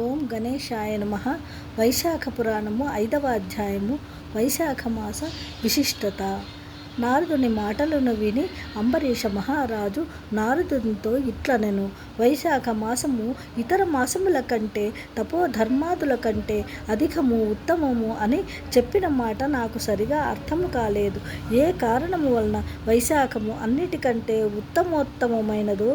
ఓం గణేశాయ నమః. వైశాఖ పురాణము 5వ అధ్యాయము. వైశాఖ మాస విశిష్టత. నారదుని మాటలను విని అంబరీష మహారాజు నారదునితో ఇట్లనెను. వైశాఖ మాసము ఇతర మాసముల కంటే తపోధర్మాదుల కంటే అధికము ఉత్తమము అని చెప్పిన మాట నాకు సరిగా అర్థము కాలేదు. ఏ కారణము వలన వైశాఖము అన్నిటికంటే ఉత్తమోత్తమైనదో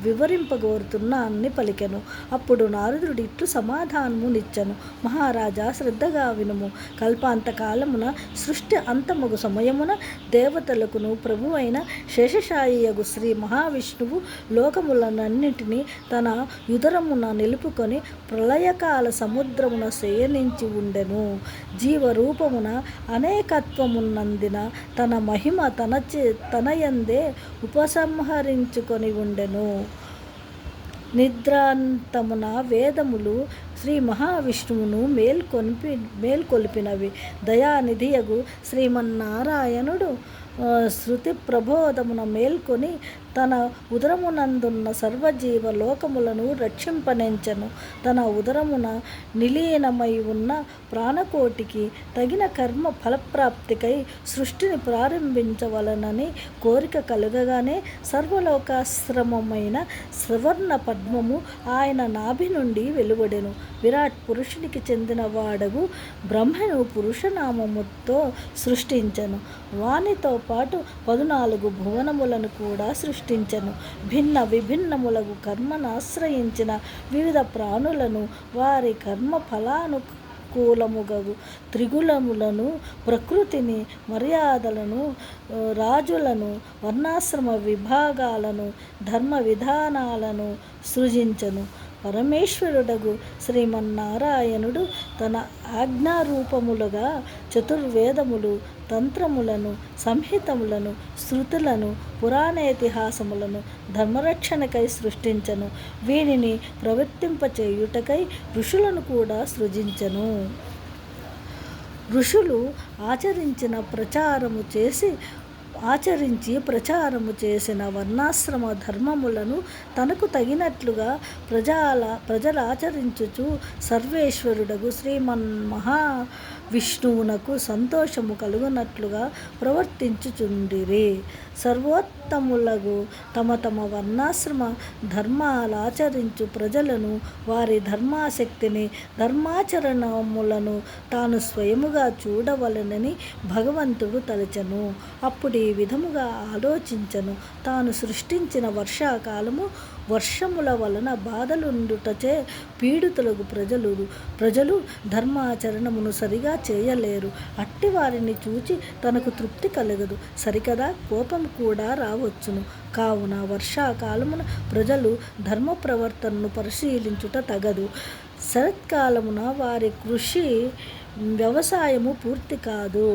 వివరింపగోరుతున్నా అని పలికెను. అప్పుడు నారదుడు ఇట్లు సమాధానము నిచ్చెను. మహారాజా, శ్రద్ధగా వినుము. కల్పాంతకాలమున సృష్టి అంతమగు సమయమున దేవతలకును ప్రభువైన శేషశాయియగు శ్రీ మహావిష్ణువు లోకములనన్నిటినీ తన యుదరమున నిలుపుకొని ప్రళయకాల సముద్రమున శయనించి ఉండెను. జీవరూపమున అనేకత్వమున్నందిన తన మహిమ తనయందే ఉపసంహరించుకొని ఉండెను. నిద్రాంతమున వేదములు శ్రీ మహావిష్ణువును మేల్కొల్పినవి. దయానిధియగు శ్రీమన్నారాయణుడు శృతి ప్రబోధమున మేల్కొని తన ఉదరమునందున్న సర్వజీవ లోకములను రక్షింపనెంచెను. తన ఉదరమున నిలీనమై ఉన్న ప్రాణకోటికి తగిన కర్మ ఫలప్రాప్తికై సృష్టిని ప్రారంభించవలనని కోరిక కలుగగానే సర్వలోకాశ్రమమైన శ్రవర్ణ పద్మము ఆయన నాభి నుండి వెలువడెను. విరాట్ పురుషునికి చెందిన వాడగు బ్రహ్మను పురుషనామముతో సృష్టించెను. వానితో పాటు 14 భువనములను కూడా సృష్టించెను. భిన్న విభిన్నములగు కర్మనాశ్రయించిన వివిధ ప్రాణులను, వారి కర్మ ఫలానుకూలముగగు త్రిగుణములను, ప్రకృతిని, మర్యాదలను, రాజులను, వర్ణాశ్రమ విభాగాలను, ధర్మ విధానాలను సృజించెను. పరమేశ్వరుడగు శ్రీమన్నారాయణుడు తన ఆజ్ఞారూపములుగా చతుర్వేదములు, తంత్రములను, సంహితములను, శృతులను, పురాణేతిహాసములను ధర్మరక్షణకై సృష్టించెను. వీనిని ప్రవర్తింపచేయుటకై ఋషులను కూడా సృజించెను. ఋషులు ఆచరించి ప్రచారము చేసిన వర్ణాశ్రమ ధర్మములను తనకు తగినట్లుగా ప్రజలాచరించుచు సర్వేశ్వరుడగు శ్రీమన్మహావిష్ణువునకు సంతోషము కలుగునట్లుగా ప్రవర్తించుచుండిరి. సర్వోత్తములగు తమ వర్ణాశ్రమ ధర్మాలాచరించు ప్రజలను, వారి ధర్మాసక్తిని, ధర్మాచరణములను తాను స్వయముగా చూడవలెనని భగవంతుడు తలచెను. అప్పుడు ఈ విధముగా ఆలోచించెను. తాను సృష్టించిన వర్షాకాలము వర్షముల వలన బాధలుండుటచే పీడితులకు ప్రజలు ధర్మాచరణమును సరిగా చేయలేరు. అట్టి వారిని చూచి తనకు తృప్తి కలగదు. సరికదా, కోపం కూడా రావచ్చును. కావున వర్షాకాలమున ప్రజలు ధర్మ ప్రవర్తనను పరిశీలించుట తగదు. శరత్కాలమున వారి కృషి వ్యవసాయము పూర్తి కాదు.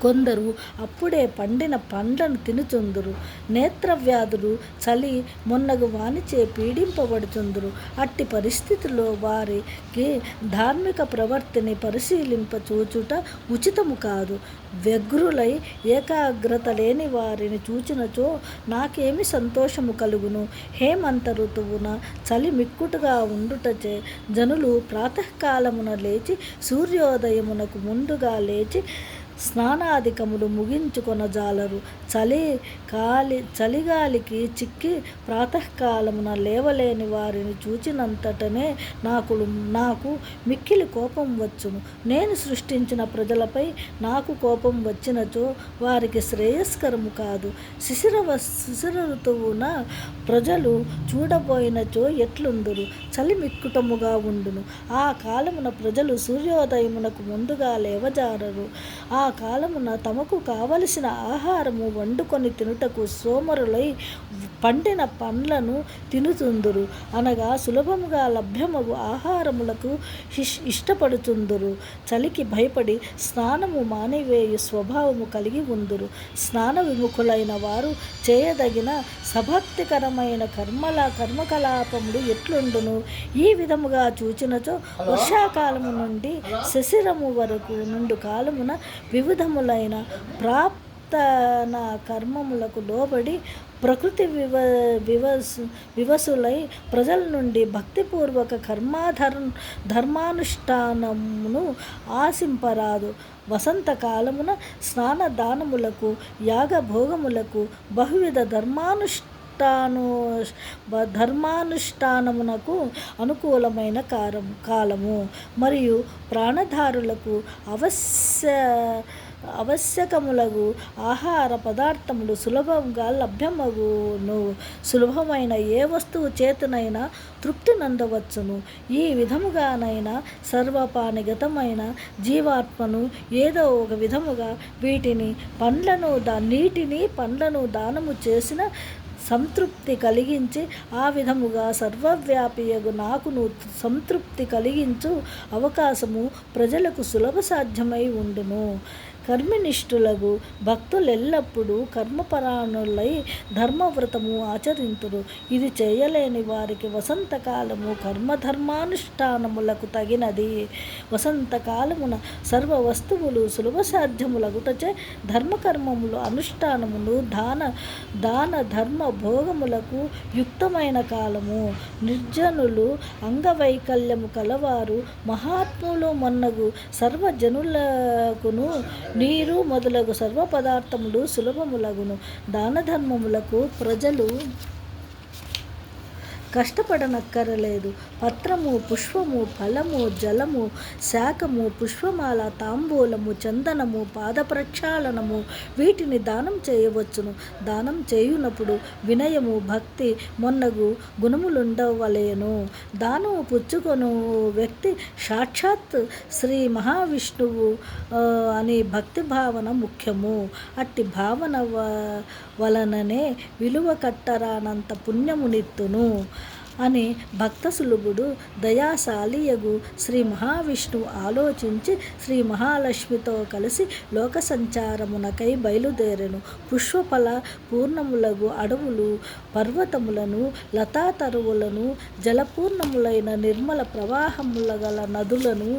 కొందరు అప్పుడే పండిన పండ్లను తినుచుందురు. నేత్రవ్యాధులు, చలి మొన్నగు వానిచే పీడింపబడుచుందురు. అట్టి పరిస్థితిలో వారికి ధార్మిక ప్రవర్తిని పరిశీలింపచూచుట ఉచితము కాదు. వ్యగ్రులై ఏకాగ్రత లేని వారిని చూచినచో నాకేమి సంతోషము కలుగును? హేమంత ఋతువున చలి మిక్కుటుగా ఉండుటచే జనులు ప్రాతకాలమున లేచి సూర్యోదయమునకు ముందుగా లేచి స్నానాధికములు ముగించుకొనజాలరు. చలిగాలికి చిక్కి ప్రాతకాలమున లేవలేని వారిని చూచినంతటనే నాకు మిక్కిలి కోపం వచ్చును. నేను సృష్టించిన ప్రజలపై నాకు కోపం వచ్చినచో వారికి శ్రేయస్కరము కాదు. శిశిర ఋతువున ప్రజలు చూడబోయినచో ఎట్లుందురు? చలి మిక్కుటముగా ఉండును. ఆ కాలమున ప్రజలు సూర్యోదయమునకు ముందుగా లేవజారరు. ఆ కాలమున తమకు కావలసిన ఆహారము వండుకొని తినుటకు సోమరులై పండిన పండ్లను తినుచుందురు. అనగా సులభముగా లభ్యమగు ఆహారములకు ఇష్టపడుచుందురు. చలికి భయపడి స్నానము మానివేయు స్వభావము కలిగి ఉందురు. స్నాన విముఖులైన వారు చేయదగిన సభక్తికరమైన కర్మకలాపములు ఎట్లుండును? ఈ విధముగా చూచినచో వర్షాకాలము నుండి శశిరము వరకు నుండు కాలమున వివిధములైన ప్రాప్తన కర్మములకు లోబడి ప్రకృతి వివసులై ప్రజల నుండి భక్తిపూర్వక ధర్మానుష్ఠానమును ఆశింపరాదు. వసంతకాలమున స్నానదానములకు యాగభోగములకు బహువిధ ధర్మానుష్ఠానమునకు అనుకూలమైన కాలము మరియు ప్రాణధారులకు ఆవశ్యకములగు ఆహార పదార్థములు సులభంగా లభ్యమగును. సులభమైన ఏ వస్తువు చేతనైనా తృప్తి నందవచ్చును. ఈ విధముగానైనా సర్వపానిగతమైన జీవాత్మను ఏదో ఒక విధముగా నీటిని పండ్లను దానము చేసిన సంతృప్తి కలిగించి ఆ విధముగా సర్వవ్యాపియగు నాకును సంతృప్తి కలిగించు అవకాశము ప్రజలకు సులభ సాధ్యమై ఉండును. కర్మనిష్ఠులకు భక్తులెల్లప్పుడూ కర్మపరాయణులై ధర్మవ్రతము ఆచరింతురు. ఇది చేయలేని వారికి వసంతకాలము కర్మధర్మానుష్ఠానములకు తగినది. వసంతకాలమున సర్వ వస్తువులు సులభ సాధ్యములగుటచే ధర్మకర్మములు అనుష్ఠానములు దాన ధర్మ భోగములకు యుక్తమైన కాలము. నిర్జనులు అంగవైకల్యము కలవారు మహాత్ములు మొన్నగు సర్వజనులకును నీరు మొదలగు సర్వ పదార్థములు సులభములగును. దాన ధర్మములకు ప్రజలు కష్టపడనక్కరలేదు. పత్రము, పుష్పము, ఫలము, జలము, శాకము, పుష్పమాల, తాంబూలము, చందనము, పాద ప్రక్షాళనము వీటిని దానం చేయవచ్చును. దానం చేయునప్పుడు వినయము, భక్తి మొన్నగు గుణములుండవలెను. దానము పుచ్చుకొను వ్యక్తి సాక్షాత్ శ్రీ మహావిష్ణువు అని భక్తి భావన ముఖ్యము. అట్టి భావన వలననే విలువ కట్టరానంత పుణ్యమునిత్తును అని భక్త సులభుడు దయాశాలియగు శ్రీ మహావిష్ణువు ఆలోచించి శ్రీ మహాలక్ష్మితో కలిసి లోక సంచారమునకై బయలుదేరెను. పుష్పఫల పూర్ణములగు అడవులు, పర్వతములను, లతాతరువులను, జలపూర్ణములైన నిర్మల ప్రవాహముల గల నదులను,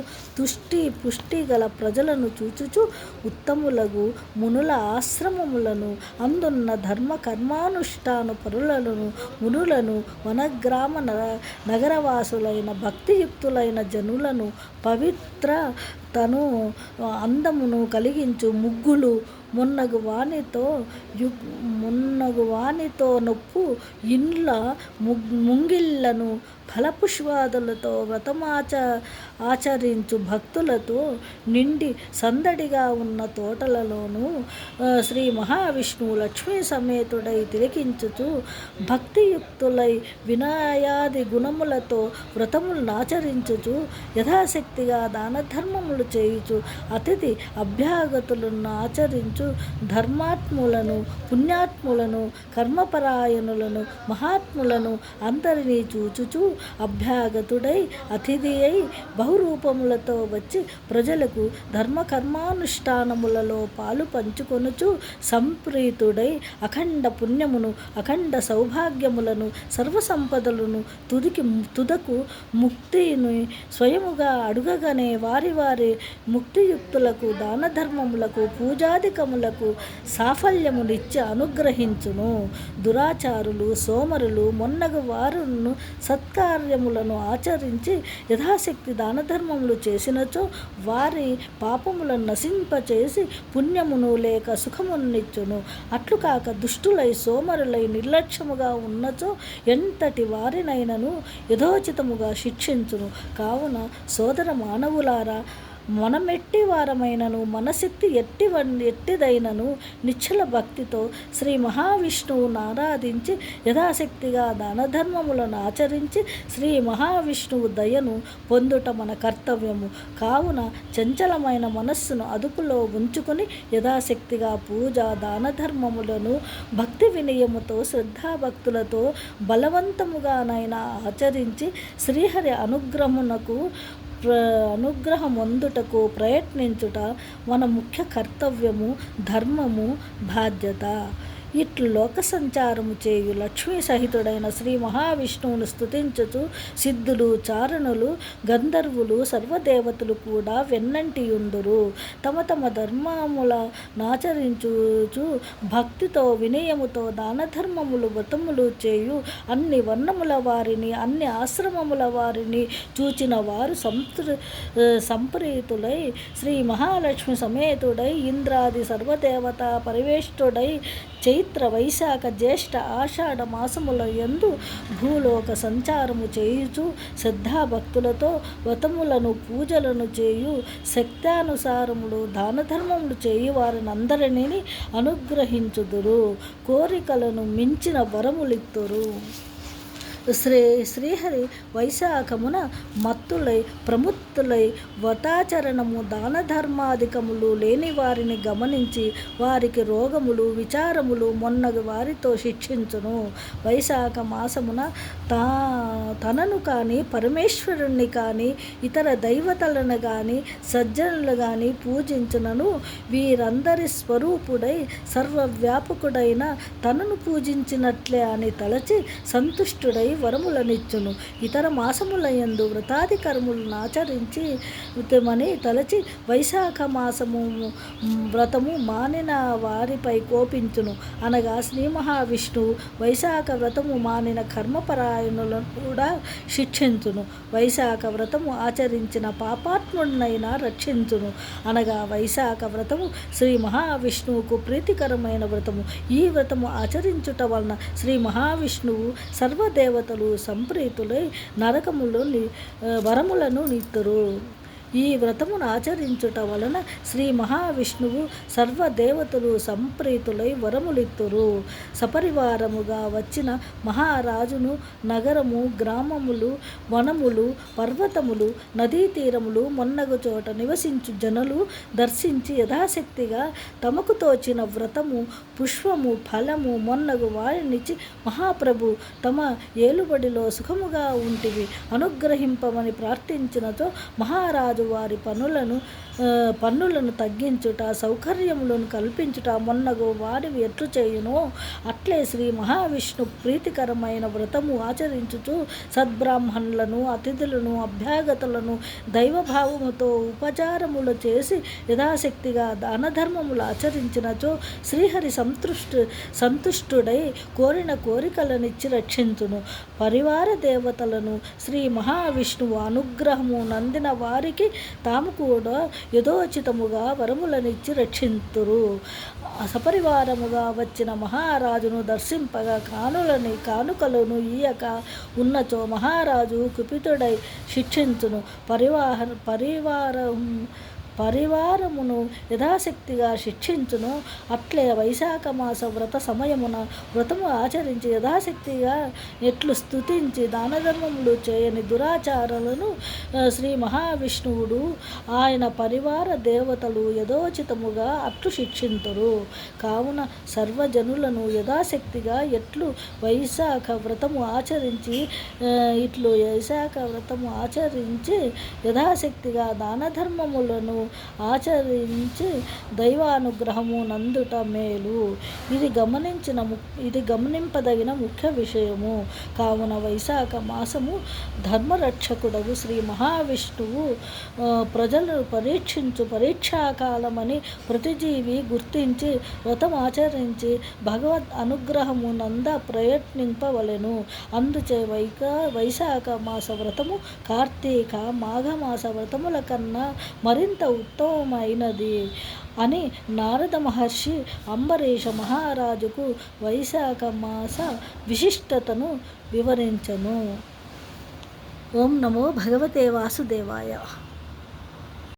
పుష్టి గల ప్రజలను చూచుచు ఉత్తములగు మునుల ఆశ్రమములను, అందున్న ధర్మ కర్మానుష్ఠాన పరులను, మునులను, వనగ్రామ నగరవాసులైన భక్తియుక్తులైన జనులను, పవిత్ర తను అందమును కలిగించు ముగ్గులు మున్నగు వానితో నొప్పు ఇండ్ల ముంగిళ్లను ఫలపుష్పాదులతో ఆచరించు భక్తులతో నిండి సందడిగా ఉన్న తోటలలోనూ శ్రీ మహావిష్ణువు లక్ష్మీ సమేతుడై తిలకించుచు భక్తియుక్తులై వినయాది గుణములతో వ్రతములను ఆచరించుచు యథాశక్తిగా దాన ధర్మములు చేయుచు అతిథి అభ్యాగతులను ఆచరించు ధర్మాత్ములను, పుణ్యాత్ములను, కర్మపరాయణులను, మహాత్ములను అందరినీ చూచుచు అభ్యాగతుడై అతిథి అయి బహురూపములతో వచ్చి ప్రజలకు ధర్మ కర్మానుష్ఠానములలో పాలు పంచుకొనుచు సంప్రీతుడై అఖండ పుణ్యమును, అఖండ సౌభాగ్యములను, సర్వసంపదలను తుదకు ముక్తిని స్వయముగా అడుగగానే వారి ముక్తియుక్తులకు దాన ధర్మములకు పూజాధికములకు సాఫల్యమునిచ్చి అనుగ్రహించును. దురాచారులు, సోమరులు మొన్నగు వారును సత్కార్యములను ఆచరించి యథాశక్తి దాన ధర్మములు చేసినచో వారి పాపములను నశింపచేసి పుణ్యమును లేక సుఖమునిచ్చును. అట్లు కాక దుష్టులై సోమరులై నిర్లక్ష్యముగా ఉన్నచో ఎంతటి వారినైనను యథోచితముగా శిక్షించును. కావున సోదర మానవులారా, మనమెట్టి వారమైనను మనశక్తి ఎట్టిదైనను నిశ్చల భక్తితో శ్రీ మహావిష్ణువును ఆరాధించి యథాశక్తిగా దాన ధర్మములను ఆచరించి శ్రీ మహావిష్ణువు దయను పొందుట మన కర్తవ్యము. కావున చంచలమైన మనస్సును అదుపులో ఉంచుకొని యథాశక్తిగా పూజ, దాన ధర్మములను భక్తి వినయముతో శ్రద్ధాభక్తులతో బలవంతముగానైనా ఆచరించి శ్రీహరి అనుగ్రహమొందుటకు ప్రయత్నించుట మన ముఖ్య కర్తవ్యము, ధర్మము, బాధ్యత. ఇట్లు లోక సంచారము చేయు లక్ష్మీ సహితుడైన శ్రీ మహావిష్ణువును స్తుతించుచు సిద్ధులు, చారణులు, గంధర్వులు, సర్వదేవతలు కూడా వెన్నంటియుందురు. తమ తమ ధర్మముల నాచరించుచు భక్తితో వినయముతో దానధర్మములు వ్రతములు చేయు అన్ని వర్ణముల వారిని, అన్ని ఆశ్రమముల వారిని చూచిన వారు సంప్రీతులై శ్రీ మహాలక్ష్మి సమేతుడై ఇంద్రాది సర్వదేవత పరివేష్టుడై చైత్ర, వైశాఖ, జ్యేష్ఠ, ఆషాఢ మాసముల యందు భూలోక సంచారము చేయుచు శ్రద్ధాభక్తులతో వ్రతములను పూజలను చేయు శక్తానుసారములు దానధర్మములు చేయు వారిని అందరినీ అనుగ్రహించుదురు. కోరికలను మించిన వరములిత్తురు. శ్రీహరి వైశాఖమున మత్తులై ప్రముత్తులై వ్రతాచరణము దానధర్మాధికములు లేని వారిని గమనించి వారికి రోగములు విచారములు మొన్నగు వారితో శిక్షించును. వైశాఖ మాసమున తనను కానీ పరమేశ్వరుణ్ణి కానీ ఇతర దైవతలను కానీ సజ్జనులు కానీ పూజించునను వీరందరి స్వరూపుడై సర్వవ్యాపకుడైన తనను పూజించినట్లే అని తలచి సంతుష్టుడై వరములనిచ్చును. ఇతర మాసములయందు వ్రతాది కర్మలను ఆచరించి మని తలచి వైశాఖ మాసము వ్రతము మానిన వారిపై కోపించును. అనగా శ్రీ మహావిష్ణువు వైశాఖ వ్రతము మానిన కర్మపరాయణులను కూడా శిక్షించును. వైశాఖ వ్రతము ఆచరించిన పాపాత్ముడినైనా రక్షించును. అనగా వైశాఖ వ్రతము శ్రీ మహావిష్ణువుకు ప్రీతికరమైన వ్రతము. ఈ వ్రతము ఆచరించుట వలన శ్రీ మహావిష్ణువు సర్వదేవతలు సంప్రీతులై నరకములో వరములను నిత్తురు. ఈ వ్రతమును ఆచరించుట వలన శ్రీ మహావిష్ణువు సర్వదేవతలు సంప్రీతులై వరములిత్తురు. సపరివారముగా వచ్చిన మహారాజును నగరము, గ్రామములు, వనములు, పర్వతములు, నదీ తీరములు మొన్నగు చోట నివసించు జనులు దర్శించి యథాశక్తిగా తమకు తోచిన వ్రతము, పుష్పము, ఫలము మొన్నగు వారినిచ్చి మహాప్రభు తమ ఏలుబడిలో సుఖముగా ఉంటివి అనుగ్రహింపమని ప్రార్థించినతో మహారాజు వారి పన్నులను తగ్గించుట, సౌకర్యములను కల్పించుట మొన్నగు వారివి ఎట్లు చేయునో అట్లే శ్రీ మహావిష్ణు ప్రీతికరమైన వ్రతము ఆచరించుచు సద్బ్రాహ్మణులను, అతిథులను, అభ్యాగతులను దైవభావముతో ఉపచారములు చేసి యథాశక్తిగా దానధర్మములు ఆచరించినచో శ్రీహరి సంతుష్టుడై కోరిన కోరికలనిచ్చి రక్షించును. పరివార దేవతలను శ్రీ మహావిష్ణువు అనుగ్రహము నందిన వారికి తాము కూడా యథోచితముగా వరములనిచ్చి రక్షింతురు. సపరివారముగా వచ్చిన మహారాజును దర్శింపగా కానుకలను ఈయక ఉన్నచో మహారాజు కుపితుడై శిక్షించును. పరివారమును యథాశక్తిగా శిక్షించును. అట్లే వైశాఖ మాస వ్రత సమయమున వ్రతము ఆచరించి యథాశక్తిగా ఎట్లు స్తుతించి దానధర్మములు చేయని దురాచారాలను శ్రీ మహావిష్ణువుడు ఆయన పరివార దేవతలు యథోచితముగా అట్లు శిక్షింతురు. కావున సర్వజనులను యథాశక్తిగా ఎట్లు వైశాఖ వ్రతము ఆచరించి యథాశక్తిగా దానధర్మములను ఆచరించి దైవానుగ్రహము నందుట మేలు. ఇది గమనింపదగిన ముఖ్య విషయము. కావున వైశాఖ మాసము ధర్మరక్షకుడగు శ్రీ మహావిష్ణువు ప్రజలను పరీక్షించు పరీక్షాకాలమని ప్రతిజీవి గుర్తించి వ్రతమాచరించి భగవద్ అనుగ్రహము నంద ప్రయత్నింపవలెను. అందుచే వైశాఖ మాస వ్రతము కార్తీక, మాఘమాస వ్రతముల కన్నా మరింత ఉత్తమమైనది అని నారద మహర్షి అంబరీష మహారాజుకు వైశాఖ మాస విశిష్టతను వివరించెను. ఓం నమో భగవతే వాసుదేవాయ.